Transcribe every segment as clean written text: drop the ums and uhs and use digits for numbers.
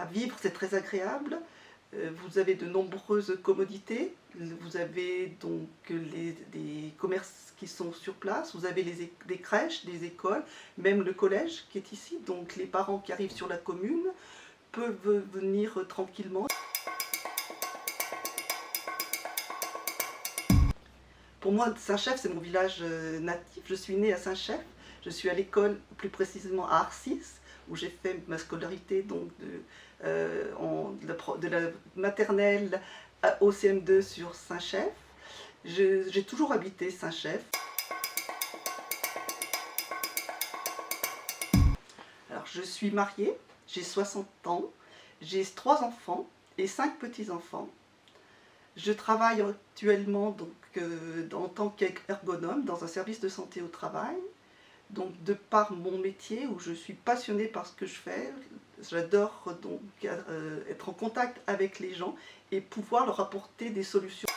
à vivre, c'est très agréable. Vous avez de nombreuses commodités, vous avez donc des commerces qui sont sur place, vous avez des crèches, des écoles, même le collège qui est ici, donc les parents qui arrivent sur la commune peuvent venir tranquillement. Pour moi, Saint-Chef, c'est mon village natif. Je suis née à Saint-Chef, je suis à l'école, plus précisément à Arcis, où j'ai fait ma scolarité donc de la maternelle au CM2 sur Saint-Chef. J'ai toujours habité Saint-Chef. Alors, je suis mariée, j'ai 60 ans, j'ai 3 enfants et 5 petits-enfants. Je travaille actuellement donc, en tant qu'ergonome dans un service de santé au travail. Donc de par mon métier où je suis passionnée par ce que je fais, j'adore donc être en contact avec les gens et pouvoir leur apporter des solutions.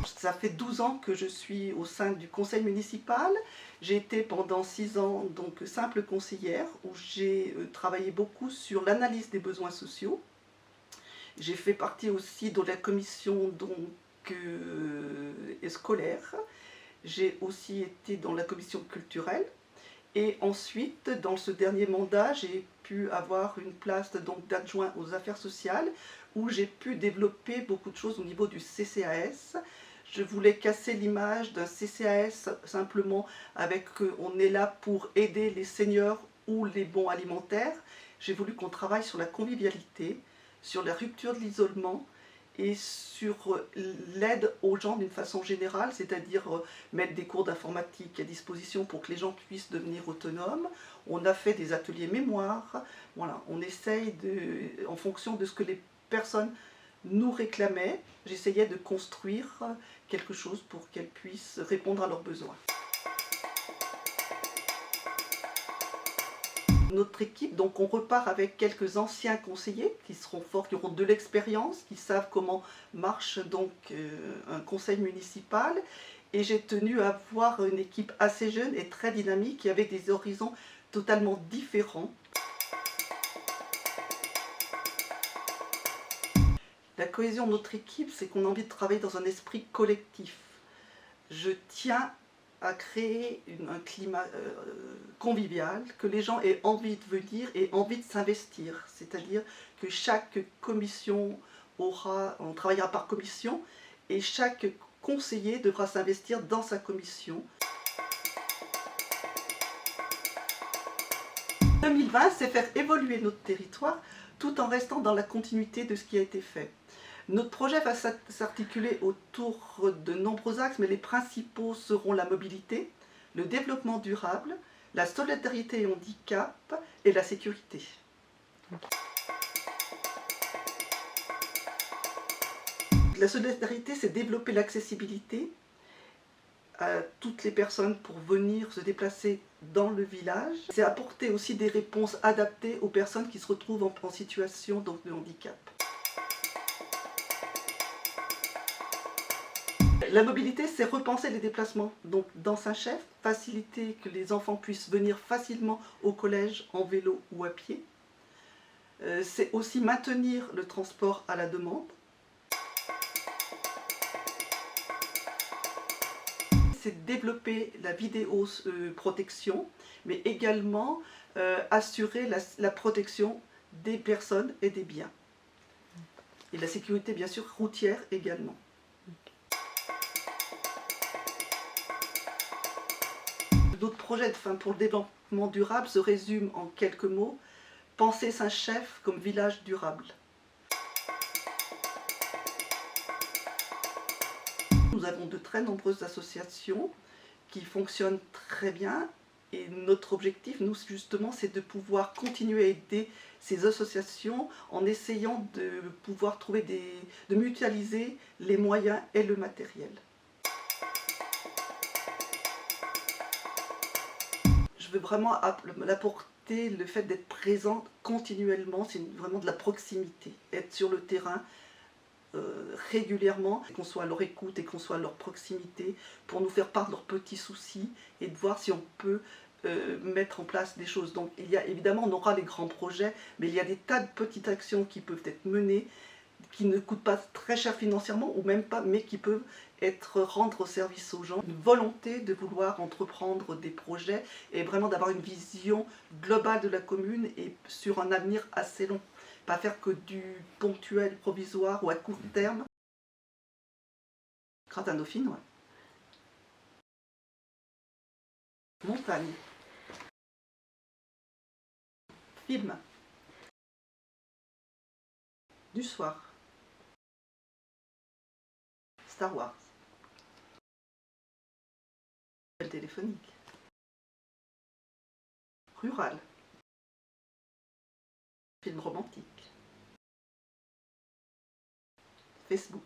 Ça fait 12 ans que je suis au sein du conseil municipal. J'ai été pendant 6 ans donc simple conseillère où j'ai travaillé beaucoup sur l'analyse des besoins sociaux. J'ai fait partie aussi de la commission donc, scolaire. J'ai aussi été dans la commission culturelle. Et ensuite, dans ce dernier mandat, j'ai pu avoir une place d'adjoint aux affaires sociales où j'ai pu développer beaucoup de choses au niveau du CCAS. Je voulais casser l'image d'un CCAS simplement avec on est là pour aider les seniors ou les bons alimentaires. J'ai voulu qu'on travaille sur la convivialité, sur la rupture de l'isolement et sur l'aide aux gens d'une façon générale, c'est-à-dire mettre des cours d'informatique à disposition pour que les gens puissent devenir autonomes. On a fait des ateliers mémoire, voilà, on essaye en fonction de ce que les personnes nous réclamaient, j'essayais de construire quelque chose pour qu'elles puissent répondre à leurs besoins. Notre équipe, donc on repart avec quelques anciens conseillers qui seront forts, qui auront de l'expérience, qui savent comment marche donc un conseil municipal. Et j'ai tenu à avoir une équipe assez jeune et très dynamique, qui avait des horizons totalement différents. La cohésion de notre équipe, c'est qu'on a envie de travailler dans un esprit collectif. Je tiens à créer un climat convivial, que les gens aient envie de venir et envie de s'investir. C'est-à-dire que chaque commission on travaillera par commission, et chaque conseiller devra s'investir dans sa commission. 2020, c'est faire évoluer notre territoire tout en restant dans la continuité de ce qui a été fait. Notre projet va s'articuler autour de nombreux axes, mais les principaux seront la mobilité, le développement durable, la solidarité et handicap et la sécurité. La solidarité, c'est développer l'accessibilité à toutes les personnes pour venir se déplacer dans le village. C'est apporter aussi des réponses adaptées aux personnes qui se retrouvent en situation donc, de handicap. La mobilité, c'est repenser les déplacements. Donc dans Saint-Chef, faciliter que les enfants puissent venir facilement au collège en vélo ou à pied. C'est aussi maintenir le transport à la demande. C'est développer la vidéoprotection, mais également assurer la protection des personnes et des biens. Et la sécurité, bien sûr, routière également. Notre projet pour le développement durable se résume en quelques mots. Penser Saint-Chef comme village durable. Nous avons de très nombreuses associations qui fonctionnent très bien. Et notre objectif, nous, justement, c'est de pouvoir continuer à aider ces associations en essayant de pouvoir trouver de mutualiser les moyens et le matériel. Je veux vraiment apporter le fait d'être présent continuellement, c'est vraiment de la proximité, être sur le terrain régulièrement, qu'on soit à leur écoute et qu'on soit à leur proximité pour nous faire part de leurs petits soucis et de voir si on peut mettre en place des choses. Donc il y a évidemment, on aura les grands projets, mais il y a des tas de petites actions qui peuvent être menées, qui ne coûtent pas très cher financièrement, ou même pas, mais qui peuvent rendre service aux gens. Une volonté de vouloir entreprendre des projets et vraiment d'avoir une vision globale de la commune et sur un avenir assez long. Pas faire que du ponctuel, provisoire ou à court terme. Gratin Dauphine, ouais. Montagne. Film. Du soir. Star Wars. Appel téléphonique. Rural. Film romantique. Facebook.